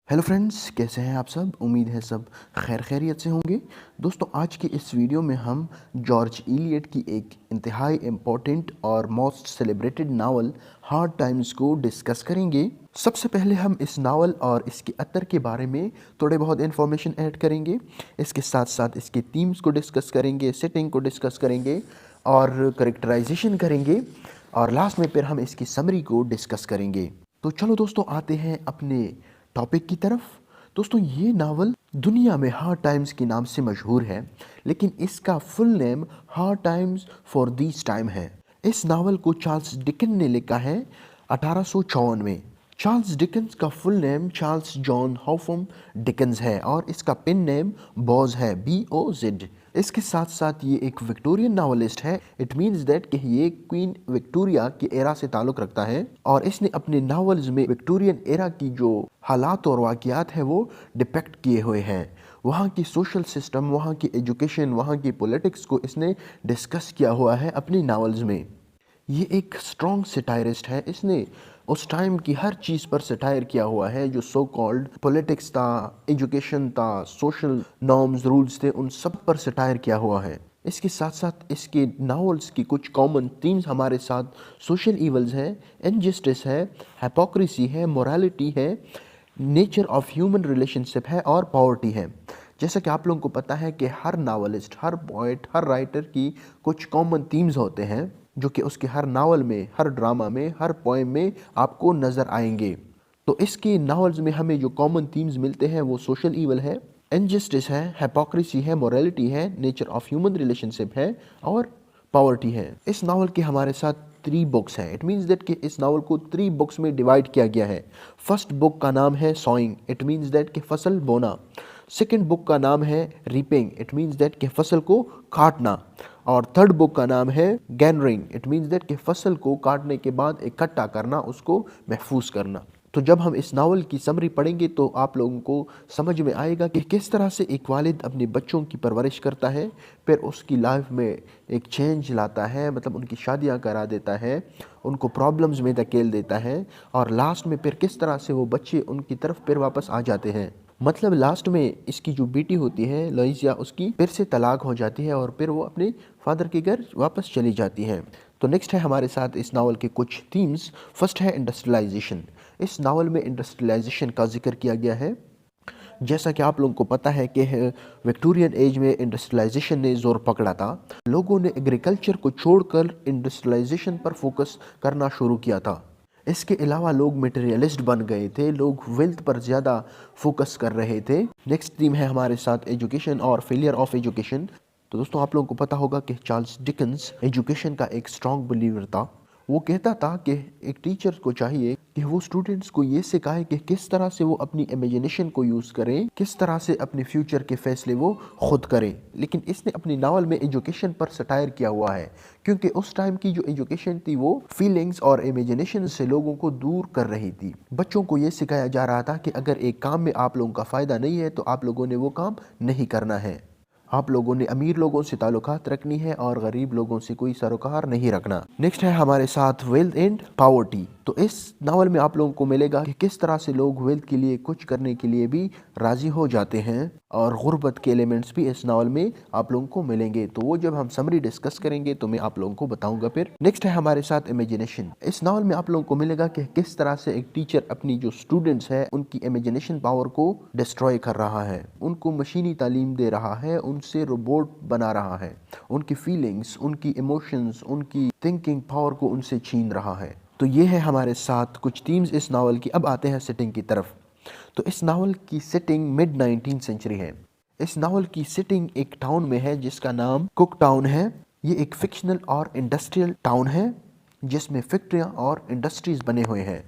Hello friends, कैसे हैं आप सब। उम्मीद है सब खैरियत से होंगे। दोस्तों, आज की इस वीडियो में हम जॉर्ज इलियट की एक इंतहाई इम्पोर्टेंट और most celebrated novel hard times को डिस्कस करेंगे। सबसे पहले हम इस नावल और इसके अतर के बारे में थोड़े बहुत इन्फॉर्मेशन ऐड करेंगे। इसके साथ साथ इसके थीम्स को डिस्कस करेंगे, सेटिंग को डिस्कस करेंगे और करेक्टराइजेशन करेंगे, और लास्ट में फिर हम इसकी समरी को डिस्कस करेंगे। तो चलो दोस्तों, आते हैं अपने टॉपिक की तरफ। दोस्तों, ये नावल दुनिया में हार्ड टाइम्स के नाम से मशहूर है, लेकिन इसका full name hard times for this time है। इस नावल को चार्ल्स डिकन ने लिखा है 1854 में। चार्ल्स डिकन्स का full name Charles John Huffam Dickens है और इसका पेन नेम बॉज है, BOZ। इसके साथ साथ ये एक विक्टोरियन नावलिस्ट है। इट मीन्स दैट कि ये क्वीन विक्टोरिया की एरा से ताल्लुक़ रखता है और इसने अपने नावल्स में विक्टोरियन एरा की जो हालात और वाक़यात है वो डिपेक्ट किए हुए हैं। वहाँ की सोशल सिस्टम, वहाँ की एजुकेशन, वहाँ की पॉलिटिक्स को इसने डिस्कस किया हुआ है अपनी नावल्स में। ये एक स्ट्रॉन्ग सटायरिस्ट है। इसने उस टाइम की हर चीज़ पर सटायर किया हुआ है, जो सो कॉल्ड पॉलिटिक्स था, एजुकेशन था, सोशल नॉर्म्स रूल्स थे, उन सब पर सटायर किया हुआ है। इसके साथ साथ इसके नावल्स की कुछ कॉमन थीम्स हमारे साथ सोशल इवल्स है, इनजस्टिस है, हिपोक्रेसी है, मोरालिटी है, नेचर ऑफ ह्यूमन रिलेशनशिप है और पॉवर्टी है। जैसा कि आप लोगों को पता है कि हर नावलिस्ट, हर पोएट, हर राइटर की कुछ कॉमन थीम्स होते हैं जो कि उसके हर नावल में, हर ड्रामा में, हर पोएम में आपको नज़र आएंगे। तो इसके नावल्स में हमें जो कॉमन थीम्स मिलते हैं वो सोशल ईवल है, इनजस्टिस है, हिपोक्रेसी है, मोरालिटी है, नेचर ऑफ ह्यूमन रिलेशनशिप है और पॉवर्टी है। इस नावल के हमारे साथ 3 बुक्स हैं। इट मीन्स दैट कि इस नावल को 3 बुक्स में डिवाइड किया गया है। फर्स्ट बुक का नाम है सॉइंग, इट मीन्स दैट कि फसल बोना। सेकेंड बुक का नाम है रीपिंग, इट मीन्स दैट कि फसल को काटना। और थर्ड बुक का नाम है गैदरिंग, इट मीन्स दैट कि फसल को काटने के बाद इकट्ठा करना, उसको महफूज करना। तो जब हम इस नावल की समरी पढ़ेंगे तो आप लोगों को समझ में आएगा कि किस तरह से एक वालिद अपने बच्चों की परवरिश करता है, फिर उसकी लाइफ में एक चेंज लाता है, मतलब उनकी शादियां करा देता है, उनको प्रॉब्लम्स में धकेल देता है, और लास्ट में फिर किस तरह से वो बच्चे उनकी तरफ फिर वापस आ जाते हैं। मतलब लास्ट में इसकी जो बेटी होती है लोइजिया, उसकी फिर से तलाक हो जाती है और फिर वो अपने फादर के घर वापस चली जाती है। तो नेक्स्ट है हमारे साथ इस नावल के कुछ थीम्स। फर्स्ट है इंडस्ट्रियलाइजेशन। इस नावल में इंडस्ट्रियलाइजेशन का जिक्र किया गया है। जैसा कि आप लोगों को पता है कि विक्टोरियन एज में इंडस्ट्रियलाइजेशन ने जोर पकड़ा था। लोगों ने एग्रीकल्चर को छोड़कर इंडस्ट्रियलाइजेशन पर फोकस करना शुरू किया था। इसके अलावा लोग मटेरियलिस्ट बन गए थे, लोग वेल्थ पर ज़्यादा फोकस कर रहे थे। नेक्स्ट थीम है हमारे साथ एजुकेशन और फेलियर ऑफ एजुकेशन। तो दोस्तों, आप लोगों को पता होगा कि चार्ल्स डिकन्स एजुकेशन का एक स्ट्रॉन्ग बिलीवर था। वो कहता था कि एक टीचर को चाहिए कि वो स्टूडेंट्स को ये सिखाए कि किस तरह से वो अपनी इमेजिनेशन को यूज़ करें, किस तरह से अपने फ्यूचर के फैसले वो खुद करें। लेकिन इसने अपनी नावल में एजुकेशन पर सटायर किया हुआ है, क्योंकि उस टाइम की जो एजुकेशन थी वो फीलिंग्स और इमेजिनेशन से लोगों को दूर कर रही थी। बच्चों को ये सिखाया जा रहा था कि अगर एक काम में आप लोगों का फ़ायदा नहीं है तो आप लोगों ने वो काम नहीं करना है। आप लोगों ने अमीर लोगों से ताल्लुकात रखनी है और गरीब लोगों से कोई सरोकार नहीं रखना। नेक्स्ट है हमारे साथ वेल्थ एंड पॉवर्टी। तो इस नावल में आप लोगों को मिलेगा कि किस तरह से लोग वेल्थ के लिए कुछ करने के लिए भी राजी हो जाते हैं, और गुर्बत के एलिमेंट्स भी इस नावल में आप लोगों को मिलेंगे। तो वो जब हम समरी डिस्कस करेंगे तो मैं आप लोगों को बताऊंगा। फिर नेक्स्ट है हमारे साथ इमेजिनेशन। इस नावल में आप लोगों को मिलेगा कि किस तरह से एक टीचर अपनी जो स्टूडेंट्स है उनकी इमेजिनेशन पावर को डिस्ट्रॉय कर रहा है, उनको मशीनी तालीम दे रहा है, उनसे रोबोट बना रहा है, उनकी फीलिंग्स, उनकी इमोशंस, उनकी थिंकिंग पावर को उनसे छीन रहा है। तो ये है हमारे साथ कुछ थीम्स इस नावल की। अब आते हैं सेटिंग की तरफ। तो इस नावल की सेटिंग मिड 19th सेंचुरी है। इस नावल की सेटिंग एक टाउन में है जिसका नाम कुक टाउन है। ये एक फिक्शनल और इंडस्ट्रियल टाउन है जिसमें फैक्ट्रियाँ और इंडस्ट्रीज बने हुए हैं।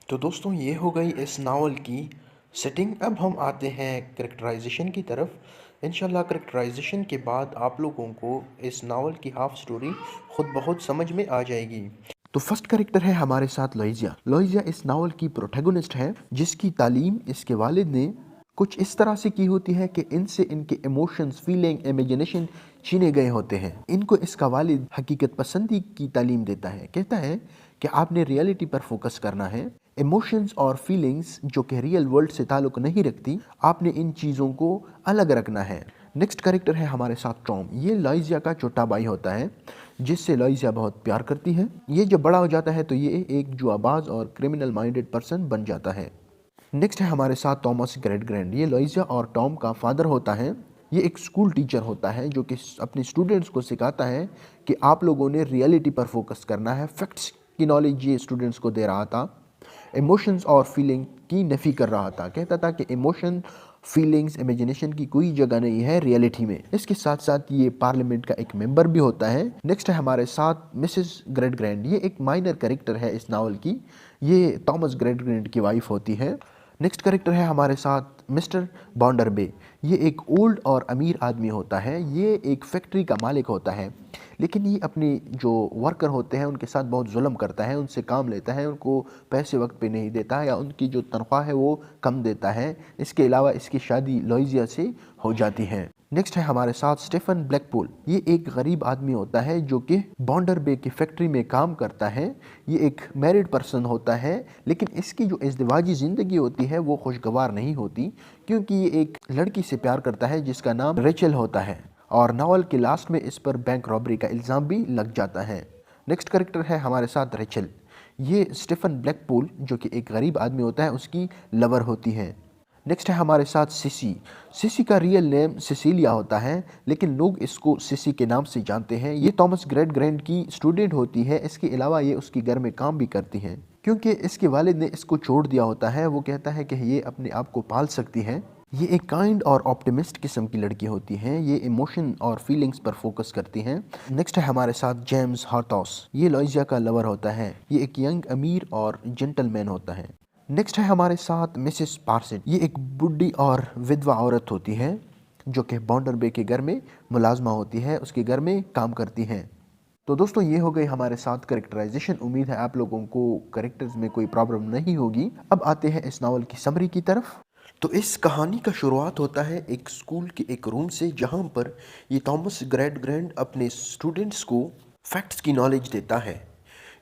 तो दोस्तों, ये हो गई इस नावल की सेटिंग। अब हम आते हैं करेक्टराइजेशन की तरफ। इंशाल्लाह करेक्टराइजेशन के बाद आप लोगों को इस नावल की हाफ स्टोरी खुद बहुत समझ में आ जाएगी। तो फर्स्ट कैरेक्टर है हमारे साथ लोइजिया। लोइजिया इस नावल की प्रोटैगनिस्ट है, जिसकी तालीम इसके वालिद ने कुछ इस तरह से की होती है कि इनसे इनके इमोशंस, फीलिंग, इमेजिनेशन छीने गए होते हैं। इनको इसका वालिद हकीकत पसंदी की तालीम देता है। कहता है कि आपने रियलिटी पर फोकस करना है, इमोशंस और फीलिंग्स जो कि रियल वर्ल्ड से ताल्लुक़ नहीं रखती, आपने इन चीज़ों को अलग रखना है। नेक्स्ट कैरेक्टर है हमारे साथ टॉम। ये लाइजिया का छोटा भाई होता है जिससे लाइजिया बहुत प्यार करती है। ये जब बड़ा हो जाता है तो ये एक जुआबाज और क्रिमिनल माइंडेड पर्सन बन जाता है। नेक्स्ट है हमारे साथ थॉमस ग्रेट। ये लाइजिया और टॉम का फादर होता है। ये एक स्कूल टीचर होता है जो कि अपने स्टूडेंट्स को सिखाता है कि आप लोगों ने रियलिटी पर फोकस करना है। फैक्ट्स की नॉलेज ये स्टूडेंट्स को दे रहा था, इमोशंस और फीलिंग की नफ़ी कर रहा था। कहता था कि इमोशन, फीलिंग्स, इमेजिनेशन की कोई जगह नहीं है रियलिटी में। इसके साथ साथ ये पार्लियामेंट का एक मेंबर भी होता है। नेक्स्ट है हमारे साथ मिसेस ग्रेट। ये एक माइनर कैरेक्टर है इस नावल की। ये थॉमस ग्रेट की वाइफ होती है। नेक्स्ट कैरेक्टर है हमारे साथ मिस्टर बॉन्डरबे। ये एक ओल्ड और अमीर आदमी होता है। ये एक फैक्ट्री का मालिक होता है, लेकिन ये अपने जो वर्कर होते हैं उनके साथ बहुत जुल्म करता है, उनसे काम लेता है, उनको पैसे वक्त पे नहीं देता या उनकी जो तनख्वाह है वो कम देता है। इसके अलावा इसकी शादी लॉइजिया से हो जाती है। नेक्स्ट है हमारे साथ स्टीफन ब्लैकपूल। ये एक गरीब आदमी होता है जो कि बॉन्डरबे की फैक्ट्री में काम करता है। ये एक मैरिड पर्सन होता है, लेकिन इसकी जो इज़्दिवाजी ज़िंदगी होती है वो खुशगवार नहीं होती, क्योंकि ये एक लड़की से प्यार करता है जिसका नाम रेचल होता है, और नावल के लास्ट में इस पर बैंक रॉबरी का इल्ज़ाम भी लग जाता है। नेक्स्ट कैरेक्टर है हमारे साथ रेचल। ये स्टीफन ब्लैकपूल जो कि एक गरीब आदमी होता है उसकी लवर होती है। नेक्स्ट है हमारे साथ सिसी। सिसी का रियल नेम सिसिलिया होता है, लेकिन लोग इसको सिसी के नाम से जानते हैं। ये थॉमस ग्रेट की स्टूडेंट होती है। इसके अलावा ये उसके घर में काम भी करती हैं, क्योंकि इसके वालिद ने इसको छोड़ दिया होता है। वो कहता है कि ये अपने आप को पाल सकती है। ये एक काइंड और ऑप्टिमिस्ट किस्म की लड़की होती हैं। ये इमोशन और फीलिंग्स पर फोकस करती हैं। नेक्स्ट है हमारे साथ जेम्स हार्थॉस। ये लॉइजिया का लवर होता है। ये एक यंग, अमीर और जेंटलमैन होता है। नेक्स्ट है हमारे साथ मिसेस पार्सिन। ये एक बुढ़ी और विधवा औरत होती है जो कि बॉन्डरबे के घर में मुलाजमा होती है, उसके घर में काम करती हैं। तो दोस्तों ये हो गई हमारे साथ कैरेक्टराइजेशन। उम्मीद है आप लोगों को कैरेक्टर्स में कोई प्रॉब्लम नहीं होगी। अब आते हैं इस नावल की समरी की तरफ। तो इस कहानी का शुरुआत होता है एक स्कूल के एक रूम से, जहाँ पर ये थॉमस ग्रेट अपने स्टूडेंट्स को फैक्ट्स की नॉलेज देता है।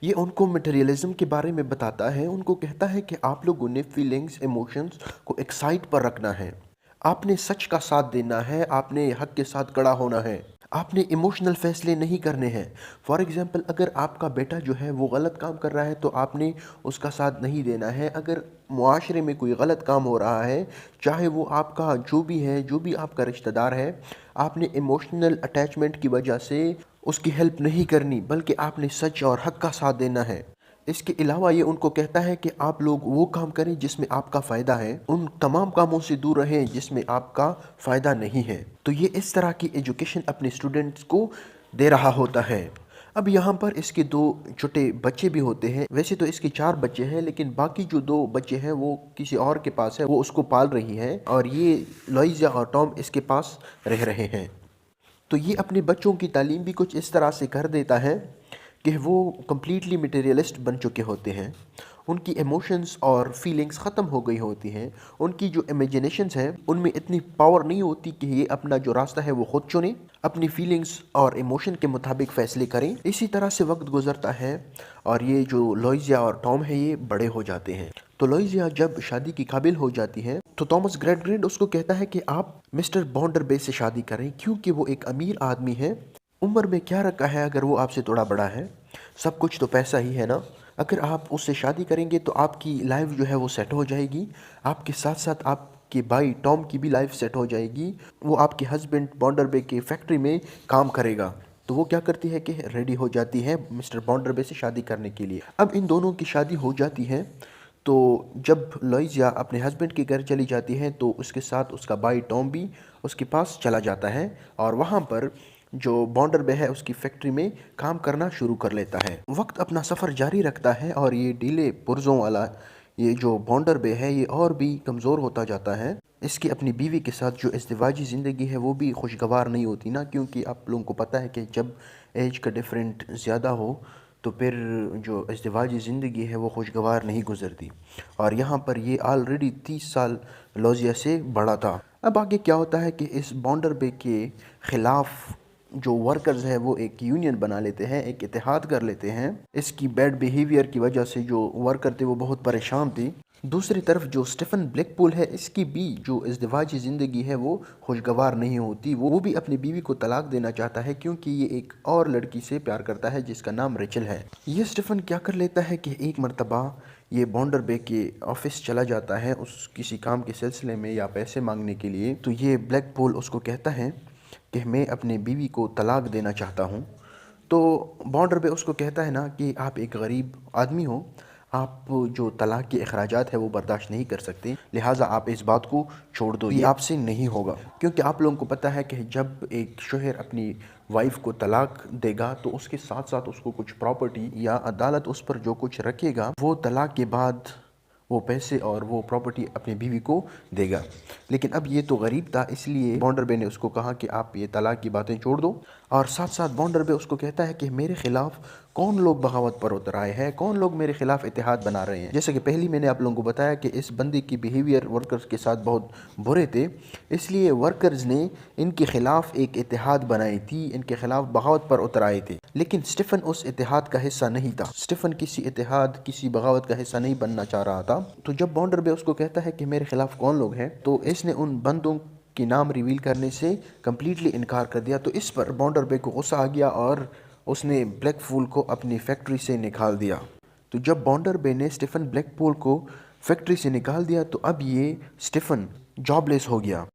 ये उनको मटेरियलिज्म के बारे में बताता है। उनको कहता है कि आप लोगों ने फीलिंग्स, इमोशंस को एक साइड पर रखना है। आपने सच का साथ देना है, आपने हक के साथ खड़ा होना है, आपने इमोशनल फैसले नहीं करने हैं। फॉर एग्जांपल, अगर आपका बेटा जो है वो गलत काम कर रहा है तो आपने उसका साथ नहीं देना है। अगर मुआशरे में कोई गलत काम हो रहा है, चाहे वो आपका जो भी है, जो भी आपका रिश्तेदार है, आपने इमोशनल अटैचमेंट की वजह से उसकी हेल्प नहीं करनी, बल्कि आपने सच और हक का साथ देना है। इसके अलावा ये उनको कहता है कि आप लोग वो काम करें जिसमें आपका फ़ायदा है, उन तमाम कामों से दूर रहें जिसमें आपका फ़ायदा नहीं है। तो ये इस तरह की एजुकेशन अपने स्टूडेंट्स को दे रहा होता है। अब यहाँ पर इसके 2 छोटे बच्चे भी होते हैं। वैसे तो इसके 4 बच्चे हैं, लेकिन बाकी जो 2 बच्चे हैं वो किसी और के पास है, वो उसको पाल रही है, और ये लॉइजिया और टॉम इसके पास रह रहे हैं। तो ये अपने बच्चों की तालीम भी कुछ इस तरह से कर देता है कि वो कम्प्लीटली मटेरियलिस्ट बन चुके होते हैं। उनकी इमोशंस और फीलिंग्स ख़त्म हो गई होती हैं। उनकी जो इमेजिनेशंस हैं उनमें इतनी पावर नहीं होती कि ये अपना जो रास्ता है वो खुद चुने, अपनी फीलिंग्स और इमोशन के मुताबिक फ़ैसले करें। इसी तरह से वक्त गुजरता है और ये जो लॉइजिया और टॉम है ये बड़े हो जाते हैं। तो लॉइजिया जब शादी की काबिल हो जाती है तो थॉमस ग्रेट उसको कहता है कि आप मिस्टर बॉन्डरबे से शादी करें, क्योंकि वो एक अमीर आदमी है। उम्र में क्या रखा है, अगर वो आपसे थोड़ा बड़ा है, सब कुछ तो पैसा ही है ना। अगर आप उससे शादी करेंगे तो आपकी लाइफ जो है वो सेट हो जाएगी, आपके साथ साथ आपके भाई टॉम की भी लाइफ सेट हो जाएगी। वो आपके हस्बैंड बॉन्डरबे के फैक्ट्री में काम करेगा। तो वो क्या करती है कि रेडी हो जाती है मिस्टर बॉन्डरबे से शादी करने के लिए। अब इन दोनों की शादी हो जाती है। तो जब लॉइजिया अपने हस्बैंड के घर चली जाती है तो उसके साथ उसका भाई टॉम भी उसके पास चला जाता है, और वहाँ पर जो बॉन्डरबे है उसकी फैक्ट्री में काम करना शुरू कर लेता है। वक्त अपना सफ़र जारी रखता है और ये ढीले पुर्जों वाला ये जो बॉन्डरबे है ये और भी कमज़ोर होता जाता है। इसकी अपनी बीवी के साथ जो इज़्दिवाजी ज़िंदगी है वो भी खुशगवार नहीं होती ना, क्योंकि आप लोगों को पता है कि जब एज का डिफरेंट ज़्यादा हो तो फिर जो इज़्दिवाजी ज़िंदगी है वो खुशगवार नहीं गुजरती। और यहाँ पर ये ऑलरेडी 30 साल लॉजिया से बड़ा था। अब आगे क्या होता है कि इस बॉन्डरबे के ख़िलाफ़ जो वर्कर्स है वो एक यूनियन बना लेते हैं, एक इत्तेहाद कर लेते हैं। इसकी बैड बिहेवियर की वजह से जो वर्कर थे वो बहुत परेशान थे। दूसरी तरफ जो स्टीफन ब्लैकपूल है, इसकी भी जो इज़्दिवाजी ज़िंदगी है वो खुशगवार नहीं होती। वो भी अपनी बीवी को तलाक देना चाहता है क्योंकि ये एक और लड़की से प्यार करता है जिसका नाम रेचल है। ये स्टीफन क्या कर लेता है कि एक मर्तबा ये बॉन्डर बे के ऑफिस चला जाता है उस किसी काम के सिलसिले में या पैसे मांगने के लिए। तो ये ब्लैकपूल उसको कहता है कि मैं अपने बीवी को तलाक देना चाहता हूँ। तो बॉन्डर पे उसको कहता है ना कि आप एक गरीब आदमी हो, आप जो तलाक के अखराजात है वो बर्दाश्त नहीं कर सकते, लिहाजा आप इस बात को छोड़ दो, ये आपसे नहीं होगा। क्योंकि आप लोगों को पता है कि जब एक शोहर अपनी वाइफ को तलाक देगा तो उसके साथ साथ उसको कुछ प्रॉपर्टी या अदालत उस पर जो कुछ रखेगा वो तलाक के बाद वो पैसे और वो प्रॉपर्टी अपनी बीवी को देगा। लेकिन अब ये तो गरीब था, इसलिए बॉन्डर बे ने उसको कहा कि आप ये तलाक की बातें छोड़ दो। और साथ साथ बॉन्डर बे उसको कहता है कि मेरे खिलाफ कौन लोग बगावत पर उतर आए हैं, कौन लोग मेरे खिलाफ इत्तेहाद बना रहे हैं। जैसे कि पहली मैंने आप लोगों को बताया कि इस बंदे की बिहेवियर वर्कर्स के साथ बहुत बुरे थे, इसलिए वर्कर्स ने इनके खिलाफ एक इत्तेहाद बनाई थी, इनके खिलाफ बगावत पर उतर आए थे। लेकिन स्टीफन उस इत्तेहाद का हिस्सा नहीं था। स्टीफन किसी इत्तेहाद, किसी बगावत का हिस्सा नहीं बनना चाह रहा था। तो जब बॉन्डर बे उसको कहता है कि मेरे खिलाफ कौन लोग हैं, तो इसने उन बंदों के नाम रिवील करने से कम्प्लीटली इनकार कर दिया। तो इस पर बॉन्डर बे को गुस्सा आ गया और उसने ब्लैकपूल को अपनी फैक्ट्री से निकाल दिया। तो जब बॉन्डर बे ने स्टीफन ब्लैकपूल को फैक्ट्री से निकाल दिया तो अब ये स्टीफन जॉबलेस हो गया।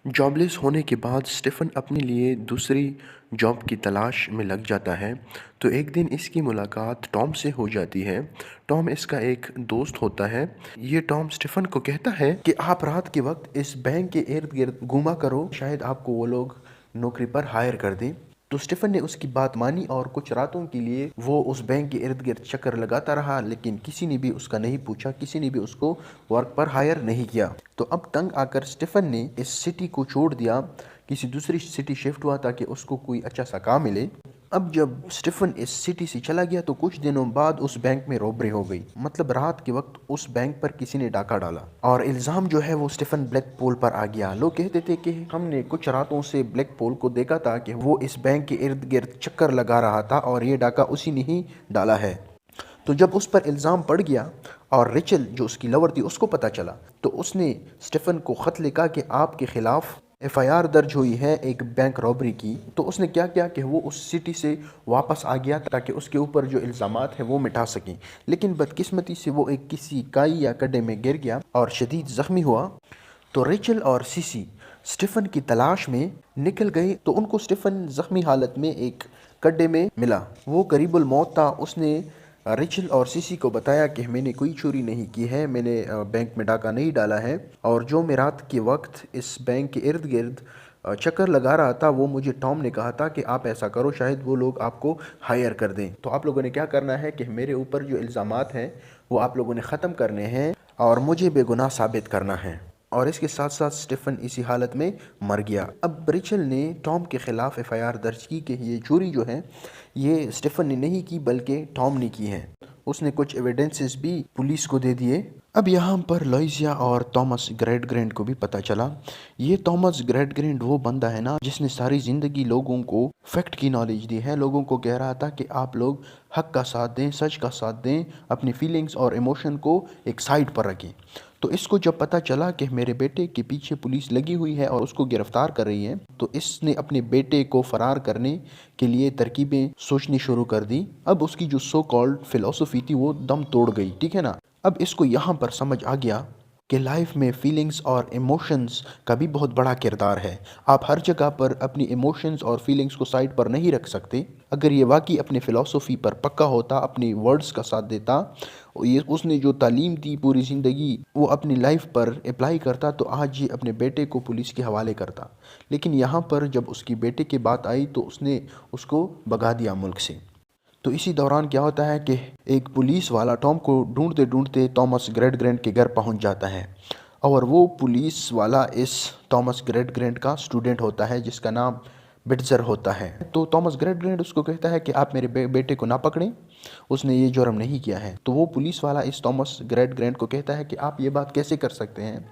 जॉबलेस होने के बाद स्टीफन अपने लिए दूसरी जॉब की तलाश में लग जाता है। तो एक दिन इसकी मुलाकात टॉम से हो जाती है। टॉम इसका एक दोस्त होता है। ये टॉम स्टीफन को कहता है कि आप रात के वक्त इस बैंक के इर्द गिर्द घूमा करो, शायद आपको वो लोग नौकरी पर हायर कर दें। तो स्टीफन ने उसकी बात मानी और कुछ रातों के लिए वो उस बैंक के इर्द गिर्द चक्कर लगाता रहा, लेकिन किसी ने भी उसका नहीं पूछा, किसी ने भी उसको वर्क पर हायर नहीं किया। तो अब तंग आकर स्टीफन ने इस सिटी को छोड़ दिया, किसी दूसरी सिटी शिफ्ट हुआ ताकि उसको कोई अच्छा सा काम मिले। अब जब स्टीफन इस सिटी से चला गया तो कुछ दिनों बाद उस बैंक में रॉबरी हो गई। मतलब रात के वक्त उस बैंक पर किसी ने डाका डाला और इल्ज़ाम जो है वो स्टीफन ब्लैकपूल पर आ गया। लोग कहते थे कि हमने कुछ रातों से ब्लैकपूल को देखा था कि वो इस बैंक के इर्द गिर्द चक्कर लगा रहा था और ये डाका उसी ने ही डाला है। तो जब उस पर इल्ज़ाम पड़ गया और रेचल जो उसकी लवर थी उसको पता चला, तो उसने स्टीफन को ख़त लिखा कि आपके ख़िलाफ़ FIR दर्ज हुई है एक बैंक रॉबरी की। तो उसने क्या किया कि वो उस सिटी से वापस आ गया ताकि उसके ऊपर जो इल्ज़ामात हैं वो मिटा सकें। लेकिन बदकिस्मती से वो एक किसी काई या गड्ढे में गिर गया और शदीद ज़ख्मी हुआ। तो रेचल और सीसी स्टीफन की तलाश में निकल गए। तो उनको स्टीफन ज़ख्मी हालत में एक गड्ढे में मिला। वो करीबुल मौत था। उसने रेचल और सीसी को बताया कि मैंने कोई चोरी नहीं की है, मैंने बैंक में डाका नहीं डाला है, और जो मैं रात के वक्त इस बैंक के इर्द गिर्द चक्कर लगा रहा था वो मुझे टॉम ने कहा था कि आप ऐसा करो, शायद वो लोग आपको हायर कर दें। तो आप लोगों ने क्या करना है कि मेरे ऊपर जो इल्ज़ामात हैं वो आप लोगों ने ख़त्म करने हैं और मुझे बेगुनाह साबित करना है। और इसके साथ साथ स्टीफन इसी हालत में मर गया। अब रेचल ने टॉम के ख़िलाफ़ FIR दर्ज की कि ये चोरी जो है ये स्टीफन ने नहीं की बल्कि टॉम ने की है। उसने कुछ एविडेंसेस भी पुलिस को दे दिए। अब यहाँ पर लोइजिया और थॉमस ग्रेडग्रैंड को भी पता चला। ये थॉमस ग्रेडग्रैंड वो बंदा है ना जिसने सारी ज़िंदगी लोगों को फैक्ट की नॉलेज दी है, लोगों को कह रहा था कि आप लोग हक का साथ दें, सच का साथ दें, अपनी फीलिंग्स और इमोशन को एक साइड पर रखें। तो इसको जब पता चला कि मेरे बेटे के पीछे पुलिस लगी हुई है और उसको गिरफ्तार कर रही है, तो इसने अपने बेटे को फरार करने के लिए तरकीबें सोचनी शुरू कर दी। अब उसकी जो सो कॉल्ड फिलॉसफी थी वो दम तोड़ गई, ठीक है ना। अब इसको यहाँ पर समझ आ गया कि लाइफ में फीलिंग्स और इमोशंस का भी बहुत बड़ा किरदार है। आप हर जगह पर अपनी इमोशंस और फीलिंग्स को साइड पर नहीं रख सकते। अगर ये वाकई अपने फ़िलासफ़ी पर पक्का होता, अपनी वर्ड्स का साथ देता, ये उसने जो तालीम दी पूरी ज़िंदगी वो अपनी लाइफ पर अप्लाई करता, तो आज ये अपने बेटे को पुलिस के हवाले करता। लेकिन यहाँ पर जब उसकी बेटे की बात आई तो उसने उसको भगा दिया मुल्क से। तो इसी दौरान क्या होता है कि एक पुलिस वाला टॉम को ढूंढते ढूंढते थॉमस ग्रेडग्रैंड के घर पहुंच जाता है, और वो पुलिस वाला इस थॉमस ग्रेडग्रैंड का स्टूडेंट होता है जिसका नाम बिटजर होता है। तो थॉमस ग्रेडग्रैंड उसको कहता है कि आप मेरे बेटे को ना पकड़ें, उसने ये जुर्म नहीं किया है। तो वो पुलिस वाला इस थॉमस ग्रेडग्रैंड को कहता है कि आप ये बात कैसे कर सकते हैं,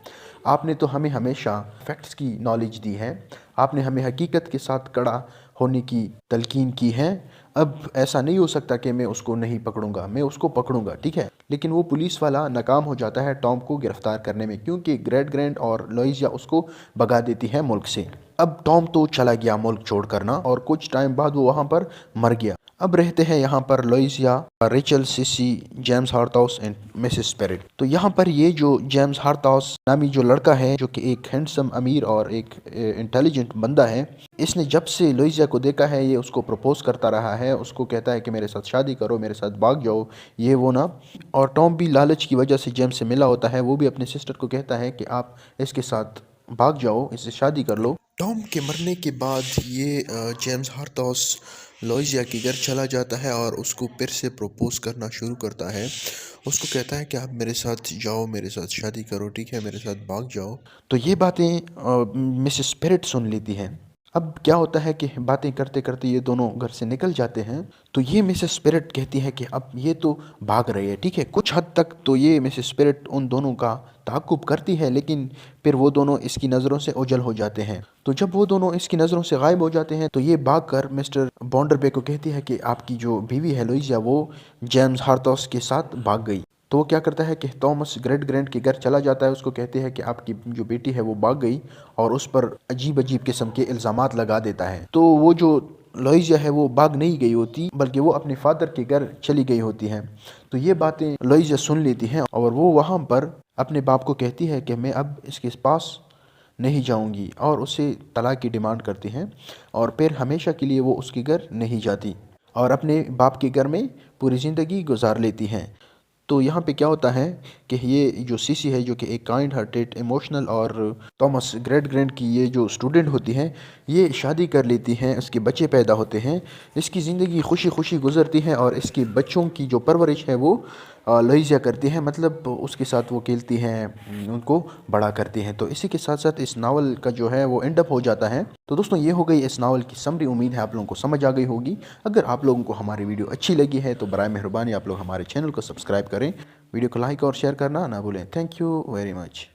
आपने तो हमें हमेशा फैक्ट्स की नॉलेज दी है, आपने हमें हकीकत के साथ खड़ा होने की तलकीन की है। अब ऐसा नहीं हो सकता कि मैं उसको नहीं पकड़ूंगा, मैं उसको पकड़ूंगा, ठीक है। लेकिन वो पुलिस वाला नाकाम हो जाता है टॉम को गिरफ्तार करने में, क्योंकि ग्रेट ग्रैंड और लोइजिया उसको भगा देती है मुल्क से। अब टॉम तो चला गया मुल्क छोड़कर ना, और कुछ टाइम बाद वो वहाँ पर मर गया। अब रहते हैं यहाँ पर Louisa, Rachel, Sissy, James Harthouse and Mrs पेरिट। तो यहाँ पर ये जो जेम्स हार्थाउस नामी जो लड़का है, जो कि एक हैंडसम, अमीर और एक इंटेलिजेंट बंदा है, इसने जब से लोइजिया को देखा है ये उसको प्रपोज करता रहा है, उसको कहता है कि मेरे साथ शादी करो, मेरे साथ भाग जाओ, ये वो ना। और टॉम भी लालच की वजह से जेम्स से मिला होता है, वो भी अपने सिस्टर को कहता है कि आप इसके साथ भाग जाओ, इससे शादी कर लो। टॉम के मरने के बाद ये जेम्स हार्थाउस लोइजिया के घर चला जाता है और उसको फिर से प्रपोज करना शुरू करता है। उसको कहता है कि आप मेरे साथ जाओ, मेरे साथ शादी करो, ठीक है, मेरे साथ भाग जाओ। तो ये बातें मिसेस पेरिट सुन लेती हैं। अब क्या होता है कि बातें करते करते ये दोनों घर से निकल जाते हैं। तो ये मिसेस स्पिरिट कहती है कि अब ये तो भाग रहे हैं, ठीक है। कुछ हद तक तो ये मिसेस स्पिरिट उन दोनों का ताक़ुब करती है, लेकिन फिर वो दोनों इसकी नज़रों से ओझल हो जाते हैं। तो जब वो दोनों इसकी नज़रों से गायब हो जाते हैं तो ये भागकर मिस्टर बॉन्डरबे को कहती है कि आपकी जो बीवी है लोइजिया, वो जेम्स हार्थाउस के साथ भाग गई। तो वो क्या करता है कि थॉमस ग्रेट ग्रैंड के घर चला जाता है, उसको कहते हैं कि आपकी जो बेटी है वो भाग गई, और उस पर अजीब अजीब किस्म के इल्ज़ामात लगा देता है। तो वो जो लोइजिया है वो भाग नहीं गई होती, बल्कि वो अपने फादर के घर चली गई होती हैं। तो ये बातें लोइजिया सुन लेती हैं और वो वहाँ पर अपने बाप को कहती है कि मैं अब इसके पास नहीं जाऊंगी, और उससे तलाक की डिमांड करती हैं, और फिर हमेशा के लिए वो उसके घर नहीं जाती और अपने बाप के घर में पूरी ज़िंदगी गुजार लेती हैं। तो यहाँ पे क्या होता है कि ये जो सीसी है, जो कि एक काइंड हार्टेड, इमोशनल और थॉमस ग्रेट ग्रैंड की ये जो स्टूडेंट होती हैं, ये शादी कर लेती हैं, इसके बच्चे पैदा होते हैं, इसकी ज़िंदगी खुशी खुशी गुजरती है, और इसके बच्चों की जो परवरिश है वो लोइजिया करती है, मतलब उसके साथ वो खेलती हैं, उनको बड़ा करती हैं। तो इसी के साथ साथ इस नावल का जो है वो एंड अप हो जाता है। तो दोस्तों ये हो गई इस नावल की समरी। उम्मीद है आप लोगों को समझ आ गई होगी। अगर आप लोगों को हमारी वीडियो अच्छी लगी है तो बराए मेहरबानी आप लोग हमारे चैनल को सब्सक्राइब करें, वीडियो को लाइक और शेयर करना ना भूलें। Thank you very much.